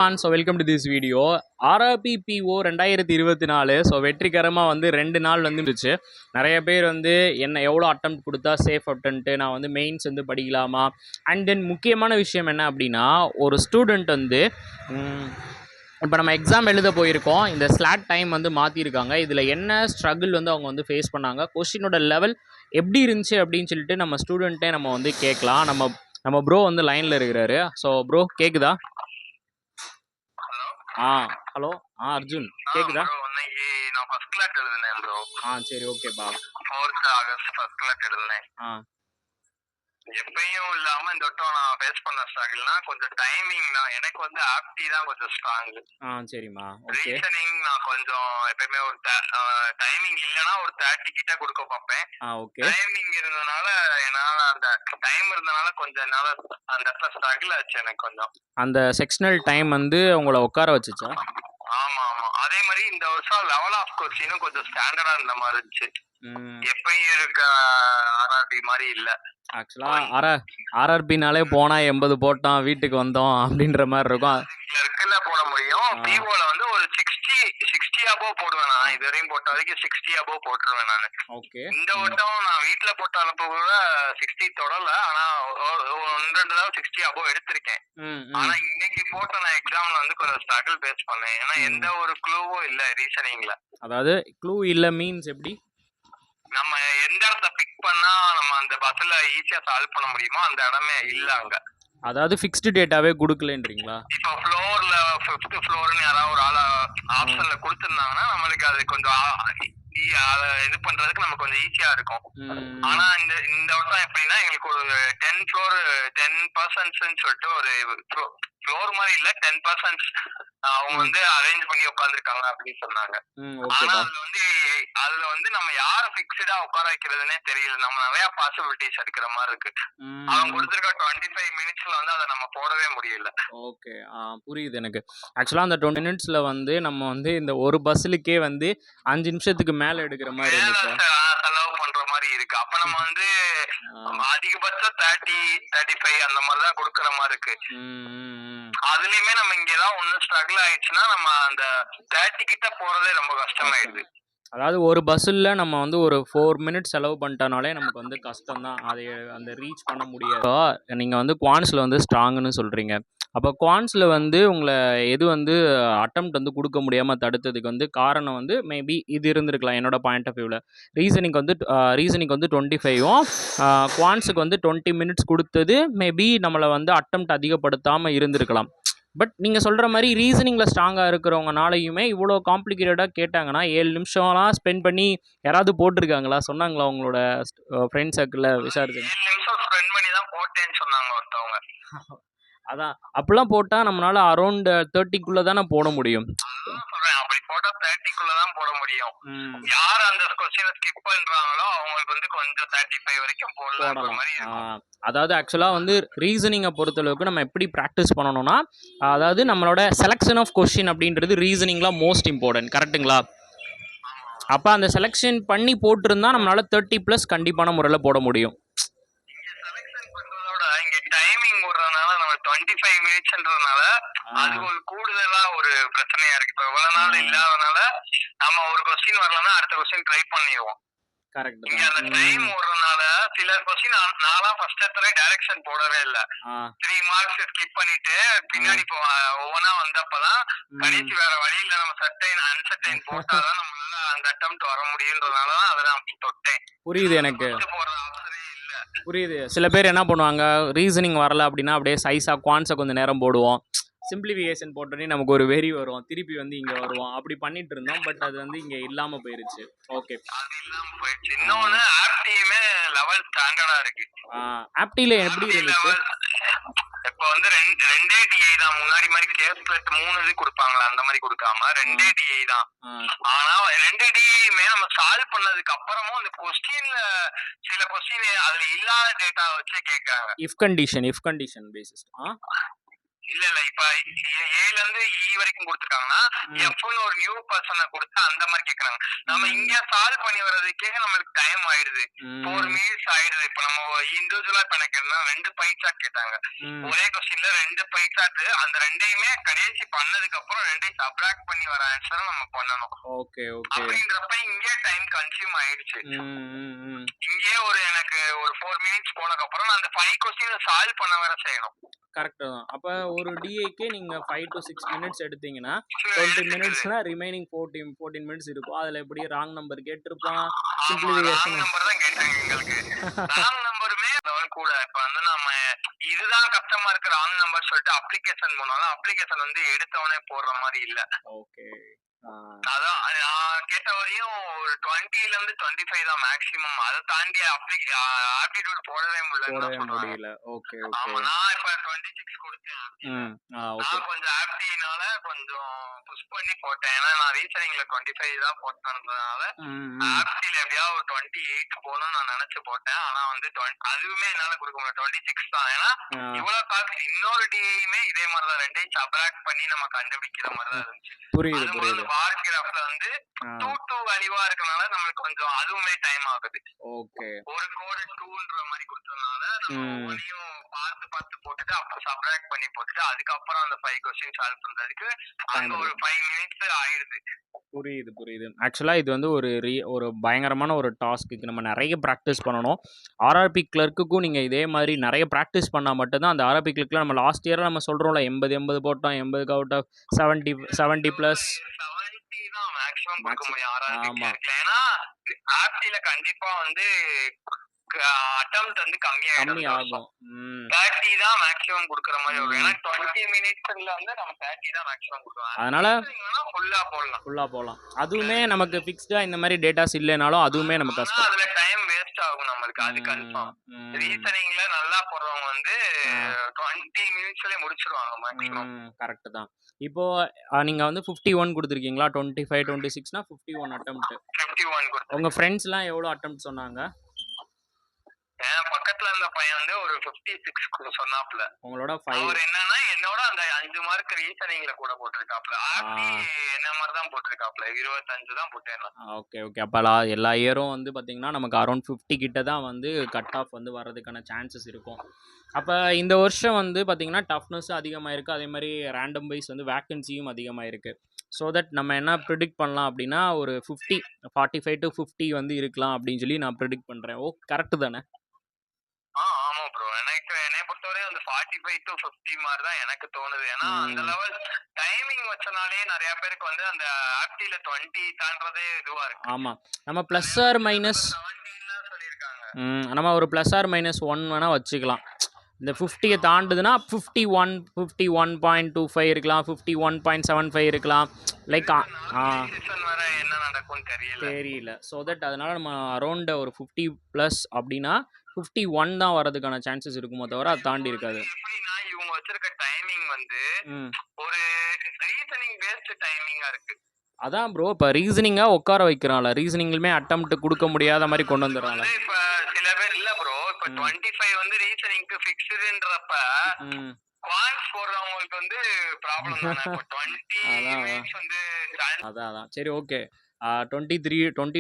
So welcome to this video. RRBPO 2024 so வெற்றிகரமாக வந்து 2 நாள் வந்துருச்சு. நிறைய பேர் வந்து என்ன எவ்வளோ அட்டெம்ப்ட் கொடுத்தா சேஃப் அட்டெம்ப்ட்டு, நான் வந்து மெயின்ஸ் வந்து படிக்கலாமா, அண்ட் தென் முக்கியமான விஷயம் என்ன அப்படின்னா, ஒரு ஸ்டூடெண்ட் வந்து இப்போ நம்ம எக்ஸாம் எழுத போயிருக்கோம். இந்த ஸ்லாட் டைம் வந்து மாற்றிருக்காங்க. இதில் என்ன ஸ்ட்ரகிள் வந்து அவங்க வந்து ஃபேஸ் பண்ணாங்க, கொஸ்டினோட லெவல் எப்படி இருந்துச்சு அப்படின்னு சொல்லிட்டு நம்ம ஸ்டூடெண்ட்டே நம்ம வந்து கேட்கலாம். நம்ம ப்ரோ வந்து லைனில் இருக்கிறாரு. ஸோ ப்ரோ கேட்குதா? ஹலோ அர்ஜுன் கேக்குதா? ப்ரோ இன்னைக்கு நான் ஃபர்ஸ்ட் கிளாஸ் எழுதுனேன் ப்ரோ. சரி ஓகேப்பா. 4th ஆகஸ்ட் ஃபர்ஸ்ட் கிளாஸ் எழுதுனேன். எப்பயும் இல்லாம இந்த வட்டம் நான் ஃபேஸ் பண்ண ஸ்ட்ரகிள்னா கொஞ்சம் டைமிங் தான். எனக்கு வந்து ஆப்டி தான் கொஞ்சம் ஸ்ட்ராங். சரிம்மா. ரீசனிங் நான் கொஞ்சம் எப்பயுமே ஒரு டைமிங் இல்லைன்னா ஒரு 30 கிட்ட கொடுக்க பார்ப்பேன். டைமிங் இருந்ததுனால என்னால அந்த டைம் இருந்தனால கொஞ்சம் என்னால அந்த இடத்துல ஸ்ட்ரகிள் ஆச்சு எனக்கு கொஞ்சம். அந்த செக்ஷனல் டைம் வந்து உங்களை உட்கார வச்சுச்சா? ஆமா ஆமா. அதே மாதிரி இந்த வருஷம் லெவல் ஆஃப் கொஸ்டினும் கொஞ்சம் ஸ்டாண்டர்டா இருந்த மாதிரி இருந்துச்சு. எப்பயும் இருக்க ஆர்ஆர்பி மாதிரி இல்ல. ஆக்சுவலா ஆர்ஆர்பினாலே போனா 80 போட்டோம் வீட்டுக்கு வந்தோம் அப்படின்ற மாதிரி இருக்கும். இருக்குல்ல போட முடியும். பிஓல வந்து ஒரு 60 அபோவ் போடுவேன் நான். இது வரையும் போட்ட வரைக்கும் 60 அபோவ் போட்டுருவேன் நான். ஓகே. இந்த வட்டம் நான் வீட்டுல போட்ட அளப்பு கூட 60 தொடல. ஆனா 1-2 தடவை 60 அபோவ் எடுத்திருக்கேன். ஆனா இன்னைக்கு போட்ட நான் எக்ஸாம்ல வந்து கொஞ்சம் ஸ்ட்ரகிள் ஃபேஸ் பண்ணேன். ஏன்னா எந்த ஒரு க்ளூவும் இல்ல ரீசனிங்ல. அதாவது க்ளூ இல்ல மீன்ஸ் எப்படி? நம்ம எந்த இடத்த பிக் பண்ணா நம்ம அந்த பஸ்ல ஈஸியா சால்வ் பண்ண முடியுமோ அந்த இடமே இல்ல அங்க. அதாவது ஃபிக்ஸ்டு டேட்டாவே கொடுக்கலன்றீங்களா? இப்போ ஃப்ளோர்ல 5th ஃப்ளோர்னு யாராவது ஒரு ஆள ஆப்ஷன்ல கொடுத்திருந்தாங்கன்னா நம்மளுக்கு அது கொஞ்சம் இது பண்றதுக்கு நமக்கு கொஞ்சம் ஈஸியா இருக்கும். ஆனா இந்த வட்டம் எப்படின்னா எங்களுக்கு ஒரு 10 ஃப்ளோர் 10% சொல்லிட்டு ஒரு ஃப்ளோர் மாதிரி இல்ல 10% அவங்க வந்து அரேஞ்ச் பண்ணி உட்காந்துருக்காங்க அப்படின்னு சொன்னாங்க. ஆனா அதுல வந்து நம்ம யார பிக்ஸ்டா உட்கார வைக்கிறதுனே தெரியல. நம்ம நிறைய பாசிபிலிட்டிஸ் எடுக்கிற மாதிரி இருக்கு. அவங்க கொடுத்துருக்க 25 மினிட்ஸ்ல வந்து அதை நம்ம போடவே முடியல. ஓகே, புரியுது எனக்கு. ஆக்சுவலா அந்த 20 மினிட்ஸ்ல வந்து நம்ம வந்து இந்த ஒரு பஸ்ஸுக்கே வந்து 5 நிமிஷத்துக்கு மேல எடுக்கிற மாதிரி செலவு பண்ற மாதிரி இருக்கு. அப்ப நம்ம வந்து அதிகபட்சம் 30-35 அந்த மாதிரி தான் கொடுக்கற மாதிரி இருக்கு. அதுலயுமே நம்ம இங்கதான் ஒண்ணு ஸ்ட்ரகிள் ஆயிடுச்சுன்னா நம்ம அந்த 30 கிட்ட போறதே ரொம்ப கஷ்டமாயிடுது. அதாவது ஒரு பஸ்ஸில் நம்ம வந்து ஒரு 4 மினிட்ஸ் செலவு பண்ணிட்டனாலே நமக்கு வந்து கஷ்டம் தான். அதை அந்த ரீச் பண்ண முடியாது. நீங்கள் வந்து குவான்ஸில் வந்து ஸ்ட்ராங்குன்னு சொல்கிறீங்க. அப்போ குவான்ஸில் வந்து உங்களை எது வந்து அட்டெம்ப்ட் வந்து கொடுக்க முடியாமல் தடுத்ததுக்கு வந்து காரணம் வந்து மேபி இது இருந்திருக்கலாம். என்னோடய பாயிண்ட் ஆஃப் வியூவில் ரீசனிங் வந்து 25ம் குவான்ஸுக்கு வந்து 20 மினிட்ஸ் கொடுத்தது மேபி நம்மளை வந்து அட்டெம்ப்ட் அதிகப்படுத்தாமல் இருந்திருக்கலாம். பட் நீங்கள் சொல்கிற மாதிரி ரீசனிங்கில் ஸ்ட்ராங்காக இருக்கிறவங்கனாலையுமே இவ்வளோ காம்ப்ளிகேட்டடாக கேட்டாங்கன்னா 7 நிமிஷம்லாம் ஸ்பெண்ட் பண்ணி யாராவது போட்டிருக்காங்களா? சொன்னாங்களா உங்களோட ஃப்ரெண்ட் சர்க்கிளில் விசாரிச்சு? 7 நிமிஷம் ஸ்பெண்ட் பண்ணி தான் போட்டேன்னு சொன்னாங்க ஒருத்தவங்க. அதான் அப்படிலாம் போட்டால் நம்மளால அரௌண்ட் 30க்குள்ளே தானே போட முடியும். அப்படி போட்டா 30க்குள்ள தான் போட முடியும். யார் அந்த கொஸ்டினை ஸ்கிப் பண்றாங்களோ அவங்களுக்கு வந்து கொஞ்சம் 35 வரைக்கும் போடலாம் மாதிரி இருக்கும். அதாவது ஆக்சுவலாக வந்து ரீசனிங்கை பொறுத்தளவுக்கு நம்ம எப்படி ப்ராக்டிஸ் பண்ணணும்னா, அதாவது நம்மளோட செலெக்ஷன் ஆஃப் கொஸ்டின் அப்படின்றது ரீசனிங்லாம் மோஸ்ட் இம்பார்ட்டன்ட். கரெக்டுங்களா? அப்போ அந்த செலெக்ஷன் பண்ணி போட்டிருந்தா நம்மளால 30+ கண்டிப்பான முறையில் போட முடியும். டைமிங் விடுறதுனால நம்ம 25 மினிட்ஸ்ன்றதுனால அது ஒரு கூடுதலா ஒரு பிரச்சனையா இருக்கு. இப்ப இவ்வளவு நாள் இல்லாதனால நம்ம ஒரு கொஸ்டின் வரலன்னா அடுத்த கொஸ்டின் ட்ரை பண்ணிடுவோம். இங்க அந்த டைம் விடுறதுனால சில கொஸ்டின் நான்லாம் ஃபர்ஸ்ட் எடுத்தோடனே டைரக்ஷன் போடவே இல்ல. 3 மார்க்ஸ் ஸ்கிப் பண்ணிட்டு பின்னாடி ஒவ்வொன்னா வந்தப்பதான் கடைசி வேற வழியில நம்ம சர்டைன் அன்சர்டைன் போட்டாதான் நம்மளால அந்த அட்டெம்ப்ட் வர முடியுன்றதுனாலதான் அதை நான் அப்படி தொட்டேன். புரியுது எனக்கு. புரியுது. சில பேர் என்ன பண்ணுவாங்க, ரீசனிங் வரல அப்படின்னா அப்படியே சைஸாக குவான்ஸை கொஞ்சம் நேரம் போடுவோம். சிம்பிளிஃபிகேஷன் போட்டோன்னே நமக்கு ஒரு வெறி வரும், திருப்பி வந்து இங்கே வருவோம். அப்படி பண்ணிட்டு இருந்தோம். பட் அது வந்து இங்கே இல்லாமல் போயிருச்சு. ஓகே, அது இல்லாமல் போயிடுச்சு. இன்னொன்று ஆப்டியுமே லெவல் ஸ்டாண்டர்டா இருக்கு. ஆப்டியில் எப்படி இருந்துச்சு? இப்போ வந்து 2 டிஐ தான். முன்னாடி மாதிரி கேஸ் பிளட் 3 இது கொடுப்பாங்களா அந்த மாதிரி கொடுக்காம 2 டிஐ தான். ஆனா 2 டிஐமே நம்ம சால்வ் பண்ணதுக்கு அப்புறமும் அந்த கொஸ்டின்ல சில கொஸ்டின் அதுல இல்லாத டேட்டா வச்சு கேட்காங்க. If condition basis. இல்ல இப்ப ஏல இருந்து வரைக்கும் கொடுத்துருக்காங்கன்னா எஃப்னு ஒரு நியூ பர்சனை கொடுத்து அந்த மாதிரி கேக்குறாங்க. நம்ம இங்க சால்வ் பண்ணி வர்றதுக்கே நம்மளுக்கு டைம் ஆயிடுது, 4 மினிட்ஸ் ஆயிடுது. இப்ப நம்ம இண்டிவிஜுவலா இப்ப எனக்கு என்ன 2 பை சார்ட் கேட்டாங்க, ஒரே கொஸ்டின்ல 2 பை சார்ட், அந்த ரெண்டையுமே கடைசி பண்ணதுக்கு அப்புறம் ரெண்டையும் சப்ராக்ட் பண்ணி வர ஆன்சரை நம்ம பண்ணணும். Okay okay. அப்படின்றப்ப இங்கே டைம் கன்சியூம் ஆயிடுச்சு. இங்கே எனக்கு ஒரு 4 மினிட்ஸ் போனதுக்கு அப்புறம் நான் அந்த 5 கொஸ்டின் சால்வ் பண்ண வர செய்யணும். கரெக்ட் தான். அப்ப ஒரு டிஏக்கே நீங்க 5 to 6 மினிட்ஸ் எடுத்தீங்கன்னா 20 மினிட்ஸ்னா ரிமைனிங் 14 மினிட்ஸ் இருக்கும். அதுல எப்படி ராங் நம்பர் கேட்டிருப்பான், சிம்பிளிஃபிகேஷன் நம்பர் தான் கேட்டாங்க எங்களுக்கு. ராங் நம்பருமே லெவல் கூட. இப்ப வந்து நம்ம இதுதான் கஷ்டமா இருக்கு ராங் நம்பர் சொல்லிட்டு அப்ளிகேஷன் போனாலும் அப்ளிகேஷன் வந்து எடுத்தவனே போடுற மாதிரி இல்ல. ஓகே. அதான் நான் கேட்ட வரையும் ஒரு 20ல இருந்து 25 தான் மேக்ஸிமம். அதை தாண்டி ஆப்டிடியூட் போடவே முடியல. Okay okay. ஆமா, நான் இப்ப 26 கொடுத்தேன். நான் கொஞ்சம் ஆப்டினால கொஞ்சம் புஷ் பண்ணி போட்டேன். ஏன்னா நான் ரீசனிங்ல 25 தான் போட்டேன்றதுனால ஆப்டில எப்படியாவது ஒரு 28 போகணும்னு நான் நினைச்சு போட்டேன். ஆனா வந்து அதுவுமே என்னால கொடுக்க முடியல, 26 தான். ஏன்னா இவ்வளவு காசு இன்னொரு டியுமே இதே மாதிரிதான் ரெண்டையும் சப்ராக்ட் பண்ணி நம்ம கண்டுபிடிக்கிற மாதிரிதான் இருந்துச்சு. புரியுது. பார் கிராஃப்ல வந்து 2 வேல்யூவா இருக்கனால நமக்கு கொஞ்சம் அதுவுமே டைம் ஆகுது. ஓகே. ஒரு கோட் 2ன்ற மாதிரி கொடுத்தனால நம்ம ஒவ்வொன்றையும் பார்த்து போட்டுட்டு அப்புறம் சப்ராக்ட் பண்ணி போட்டுட்டு அதுக்கப்புறம் அந்த 5 கொஸ்டின் சால்வ் பண்றதுக்கு அங்க ஒரு 5 மினிட்ஸ் ஆயிடுது. புரியுது. ஆக்சுவலா இது வந்து ஒரு பயங்கரமான ஒரு டாஸ்க். நம்ம நிறைய ப்ராக்டிஸ் பண்ணணும். ஆர்ஆர்பி கிளர்க்குக்கும் நீங்க இதே மாதிரி நிறைய ப்ராக்டிஸ் பண்ணா மட்டும்தான் அந்த ஆர்ஆர்பி கிளர்க்ல நம்ம லாஸ்ட் இயர் நம்ம சொல்றோம்ல 80 போட்டோம், 80க்கு அவுட் ஆஃப் 70 பிளஸ் தான் மேக்ஸிமம் கொடுக்க முடியும் ஆர்ஆர்பி கிளர்க்ல. ஏன்னா ஆப்டில கண்டிப்பா வந்து அட்டெம்ப்ட் வந்து கம்மியாகும். 30 தான் மேக்ஸிமம் கொடுக்குற மாதிரி வரும். ஏன்னா 20 மினிட்ஸ்ல வந்து நம்ம 30 தான் மேக்ஸிமம் கொடுக்கலாம். அதனால ஃபுல்லா போலாம். அதுவுமே நமக்கு ஃபிக்ஸ்டா இந்த மாதிரி டேட்டாஸ் இல்லைனாலும் அதுவுமே நமக்கு கஷ்டம். அதுல டைம் வேஸ்ட் ஆகும் நம்மளுக்கு, அது கன்ஃபார்ம். ரீசனிங்ல நல்லா போறவங்க வந்து 20 மினிட்ஸ்லயே முடிச்சிருவாங்க மேக்ஸிமம். கரெக்ட் தான். இப்போ நீங்க வந்து 51 கொடுத்துருக்கீங்களா? 25 26னா 51 அட்டெம்ப்ட். 51 உங்க ஃப்ரெண்ட்ஸ்லாம் எவ்வளவு அட்டெம்ப்ட் சொன்னாங்க? என் பக்கத்துல இருந்த பையன் வந்து ஒரு 56 சொன்னாப்ல. உங்களோட அவர் என்னன்னா என்னோட அந்த 5 மார்க் ரீசனிங்ல கூட போட்டிருக்காப்ல. ஆப்டி என்ன மாதிரி தான் போட்டிருக்காப்ல, 25 தான் போட்டேன். ஓகே. அப்ப எல்லா இயரும் வந்து பாத்தீங்கன்னா நமக்கு அரௌண்ட் 50 கிட்ட தான் வந்து கட் ஆஃப் வந்து வர்றதுக்கான சான்சஸ் இருக்கும். அப்போ இந்த வருஷம் வந்து பார்த்திங்கன்னா டஃப்னஸும் அதிகமாக இருக்குது, அதே மாதிரி ரேண்டம் வைஸ் வந்து வேக்கன்சியும் அதிகமாக இருக்குது. ஸோ தட் நம்ம என்ன ப்ரிடிக்ட் பண்ணலாம் அப்படின்னா ஒரு 45 to 50 வந்து இருக்கலாம் அப்படின்னு சொல்லி நான் ப்ரிடிக்ட் பண்ணுறேன். கரெக்டு தானே? ஆமா ப்ரோ, என்னை பொறுத்தவரை அந்த 45 to 50 மாதிரி தான் எனக்கு தோணுது. ஏன்னா அந்த லெவல் டைமிங் வச்சனாலே நிறைய பேருக்கு வந்து அந்த ஆப்டில 20 தாண்டறதே இதுவா இருக்கு. ஆமா, நம்ம பிளஸ் ஆர் மைனஸ் நம்ம ஒரு பிளஸ் ஆர் மைனஸ் 1 வேணா வச்சுக்கலாம். இந்த 50 தாண்டுதுன்னா 51.25 இருக்கலாம், 51.75 இருக்கலாம். லைக் என்ன நடக்கும் தெரியல. ஸோ தட் அதனால நம்ம அரௌண்ட் ஒரு 50 ப்ளஸ் அப்படின்னா 51 தான் வரதுக்கான சான்சஸ் இருக்குமோ தவிர அதை தாண்டி இருக்காது. இவங்க வச்சிருக்க டைமிங் வந்து ஒரு ரீசனிங் பேஸ்ட் டைமிங்கா இருக்கு. அதான் ப்ரோ, இப்போ ரீசனிங்காக உட்கார வைக்கிறான்ல, ரீசனிங்லுமே அட்டெம்ப்ட் கொடுக்க முடியாத மாதிரி கொண்டு வந்துடுறாங்க. இப்போ சில பேர் இல்லை ப்ரோ, இப்போ 25 வந்து ரீசனிங்க்கு ஃபிக்ஸ்டுன்றப்ப குவான்ஸ் போடுறவங்களுக்கு வந்து ப்ராப்ளம் தானே. இப்போ 20 மினிட்ஸ் வந்து அதான் சரி, ஓகே. 22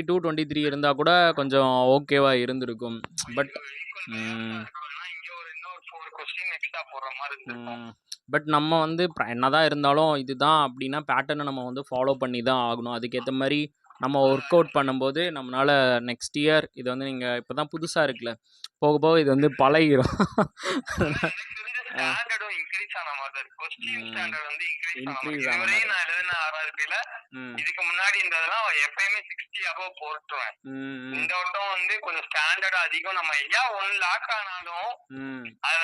23 இருந்தால் கூட கொஞ்சம் ஓகேவாக இருந்திருக்கும். பட் நம்ம வந்து என்னதான் இருந்தாலும் இதுதான் அப்படின்னா பேட்டர்னை நம்ம வந்து ஃபாலோ பண்ணி தான் ஆகணும். அதுக்கேற்ற மாதிரி நம்ம ஒர்க் அவுட் பண்ணும்போது நம்மளால் நெக்ஸ்ட் இயர் இது வந்து நீங்கள் இப்போ தான் புதுசாக இருக்குல்ல, போக போக இது வந்து பழகிரும். இதுக்கு முன்னாடி இருந்ததெல்லாம் எப்பயுமே 60 above போட்டுருவேன். இந்த வட்டம் வந்து கொஞ்சம் ஸ்டாண்டர்ட் அதிகம். நம்ம ஐயா 1 லாக் ஆனாலும் அதை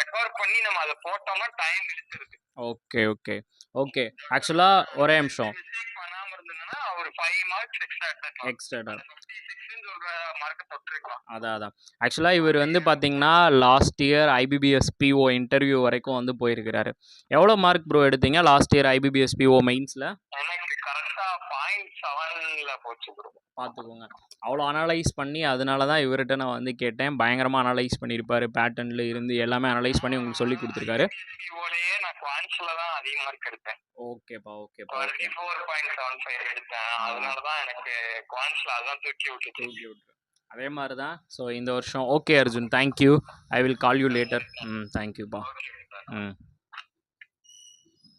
ரெக்கவர் பண்ணி நம்ம அதை போட்டோம்னா டைம் இழுத்துருது. ஓகே. ஆக்சுவலா ஒரே நிமிஷம், பண்ணாம இருந்ததுன்னா ஒரு 5 மார்க்ஸ் எக்ஸ்ட்ரா அதான் ஆக்சுவலாக இவர் வந்து பார்த்தீங்கன்னா last year IBBS PO interview வரைக்கும் வந்து போயிருக்கிறாரு. எவ்வளோ மார்க் ப்ரோ எடுத்தீங்க லாஸ்ட் இயர் IBBS PO மெயின்ஸில்? எனக்கு கரெக்டாக 0.7ல போச்சு ப்ரோ. பார்த்துக்கோங்க. அவ்வளோ அனலைஸ் பண்ணி அதனால தான் இவர்கிட்ட நான் வந்து கேட்டேன். பயங்கரமாக அனலைஸ் பண்ணியிருப்பாரு. பேட்டர்னில் இருந்து எல்லாமே அனலைஸ் பண்ணி உங்களுக்கு சொல்லி கொடுத்துருக்காரு. ஐபிபிஎஸ்சிஓலயே நான் குவான்ஸ்ல தான் அதிக மார்க் எடுத்தேன். ஓகேப்பா ஓகேப்பா ஓகே 34.75 எடுத்தேன். அதனால தான் எனக்கு குவான்ஸ்ல அதான் தூக்கி விட்டுச்சு. தூக்கி விட்டுரு. அதே மாதிரி தான். ஸோ இந்த வருஷம் okay Arjun, thank you. I will call you later. தேங்க்யூப்பா.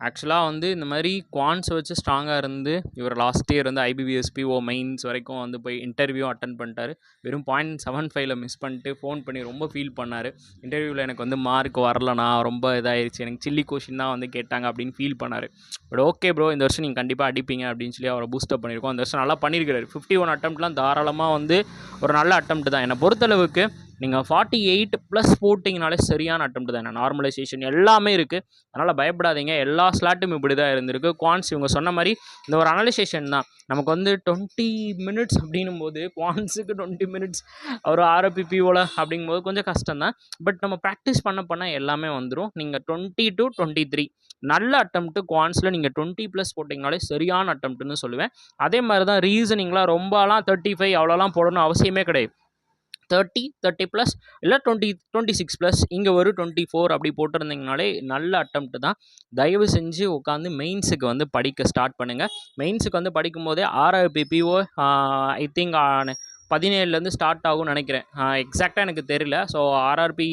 ஆக்சுவலாக வந்து இந்த மாதிரி குவான்ஸை வச்சு ஸ்ட்ராங்காக இருந்து இவர் லாஸ்ட் இயர் வந்து ஐபிபிஎஸ்பிஓ மெயின்ஸ் வரைக்கும் வந்து போய் இன்டர்வியூ அட்டன் பண்ணிட்டாரு. வெறும் 0.75ல் மிஸ் பண்ணிட்டு ஃபோன் பண்ணி ரொம்ப ஃபீல் பண்ணார். இன்டர்வியூவில் எனக்கு வந்து மார்க் வரலண்ணா, ரொம்ப இதாகிடுச்சு, எனக்கு சில்லி கொஷின் தான் வந்து கேட்டாங்க அப்படின்னு ஃபீல் பண்ணார். பட் ஓகே ப்ரோ, இந்த வருஷம் நீங்கள் கண்டிப்பாக அடிப்பீங்க அப்படின்னு சொல்லி அவரை பூஸ்டப் பண்ணியிருக்கோம். இந்த வருஷம் நல்லா பண்ணியிருக்கிறாரு. 51 அட்டம்ப்ட்லாம் தாராளமாக வந்து ஒரு நல்ல அட்டம்ப்ட் தான். என்னை பொறுத்தளவுக்கு நீங்கள் 48+ போட்டிங்கனாலே சரியான அட்டம்ப்ட் தான். நார்மலைசேஷன் எல்லாமே இருக்குது, அதனால் பயப்படாதீங்க. எல்லா ஸ்லாட்டும் இப்படி தான் இருந்திருக்கு. குவான்ஸ் இவங்க சொன்ன மாதிரி இந்த ஒரு அனலைசேஷன் தான். நமக்கு வந்து 20 மினிட்ஸ் அப்படின்னும் போது குவான்ஸுக்கு 20 மினிட்ஸ் ஒரு ஆர்பிபிஓவில் அப்படிங்கும்போது கொஞ்சம் கஷ்டம் தான். பட் நம்ம ப்ராக்டிஸ் பண்ண எல்லாமே வந்துடும். நீங்கள் 20 to 23 நல்ல அட்டம்ப்ட்டு குவான்ஸில் நீங்கள் 20+ போட்டிங்கனாலே சரியான அட்டம்ப்ட்டுன்னு சொல்லுவேன். அதே மாதிரி தான் ரீசனிங்லாம் ரொம்பலாம் 35 அவ்வளோலாம் போடணும் அவசியமே கிடையாது. 30+ இல்லை 26+, இங்கே ஒரு 24 அப்படி போட்டிருந்தீங்கனாலே நல்ல அட்டம்ப்ட் தான். தயவு செஞ்சு உட்காந்து மெயின்ஸுக்கு வந்து படிக்க ஸ்டார்ட் பண்ணுங்கள். மெயின்ஸுக்கு வந்து படிக்கும் போதே ஆர்ஆர்பிபிஓ ஐ திங்க் 17லேருந்து ஸ்டார்ட் ஆகும்னு நினைக்கிறேன். எக்ஸாக்டாக எனக்கு தெரியல. ஸோ ஆர்ஆர்பி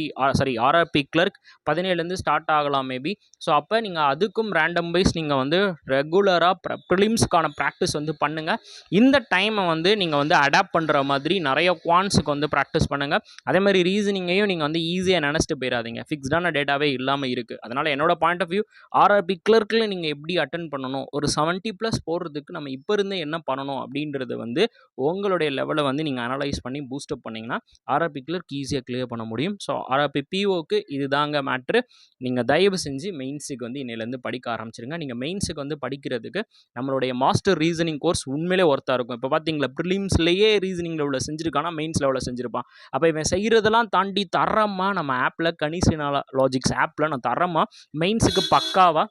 கிளர்க் 17லேருந்து ஸ்டார்ட் ஆகலாம் மேபி. ஸோ அப்போ நீங்கள் அதுக்கும் ரேண்டம் வைஸ் நீங்கள் வந்து ரெகுலராக ப்ரிலிம்ஸ்க்கான ப்ராக்டிஸ் வந்து பண்ணுங்கள். இந்த டைமை வந்து நீங்கள் வந்து அடாப்ட் பண்ணுற மாதிரி நிறைய குவான்ஸுக்கு வந்து ப்ராக்டிஸ் பண்ணுங்கள். அதே மாதிரி ரீசனிங்கையும் நீங்கள் வந்து ஈஸியாக நினச்சிட்டு போயிடாதீங்க. ஃபிக்ஸ்டான டேட்டாவே இல்லாமல் இருக்குது. அதனால் என்னோட பாயிண்ட் ஆஃப் வியூ ஆர்ஆர்பி கிளர்க்கில் நீங்கள் எப்படி அட்டன் பண்ணணும், ஒரு 70+ போடுறதுக்கு நம்ம இப்போ இருந்தே என்ன பண்ணணும் அப்படின்றது வந்து உங்களுடைய லெவலை வந்து நீங்கள் அனலைஸ் பண்ணி பூஸ்டப் பண்ணிங்கன்னா ஆர்ஆர்பி கிளர்க் ஈஸியாக கிளியர் பண்ண முடியும். ஸோ ஆர்ஆர்பி பிஓக்கு இதுதாங்க மேட்ரு. நீங்கள் தயவு செஞ்சு மெயின்ஸுக்கு வந்து இன்னையிலேருந்து படிக்க ஆரம்பிச்சிருங்க. நீங்கள் மெயின்ஸுக்கு வந்து படிக்கிறதுக்கு நம்மளுடைய மாஸ்டர் ரீசனிங் கோர்ஸ் உண்மையிலே ஒர்த்தாக இருக்கும். இப்போ பார்த்தீங்களா, ப்ரிலிம்ஸ்லேயே ரீசனிங்கில் உள்ள செஞ்சுருக்கானா மெயின்ஸில் உள்ள செஞ்சுருப்பான். அப்போ இவன் செய்கிறதெல்லாம் தாண்டி தரமாக நம்ம ஆப்பில் கணிசினா லாஜிக்ஸ் ஆப்பில் நான் தரமாக மெயின்ஸுக்கு பக்காவாக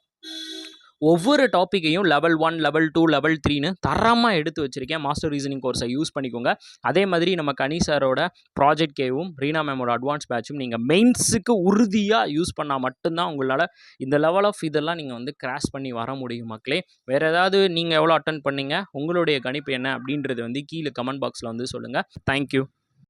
ஒவ்வொரு டாப்பிக்கையும் லெவல் 1, லெவல் 2, லெவல் 3ன்னு தரமாக எடுத்து வச்சுருக்கேன். மாஸ்டர் ரீசனிங் கோர்ஸை யூஸ் பண்ணிக்கோங்க. அதே மாதிரி நம்ம கனி சாரோட ப்ராஜெக்ட் கேவும் ரீனா மேமோட அட்வான்ஸ் பேட்சும் நீங்கள் மெயின்ஸுக்கு உறுதியாக யூஸ் பண்ணால் மட்டும்தான் உங்களால் இந்த லெவல் ஆஃப் இதெல்லாம் நீங்கள் வந்து கிராஸ் பண்ணி வர முடியும் மக்களே. வேறு ஏதாவது நீங்கள் எவ்வளோ அட்டன் பண்ணீங்க, உங்களுடைய கணிப்பு என்ன அப்படின்றது வந்து கீழே கமெண்ட் பாக்ஸில் வந்து சொல்லுங்கள். தேங்க்யூ.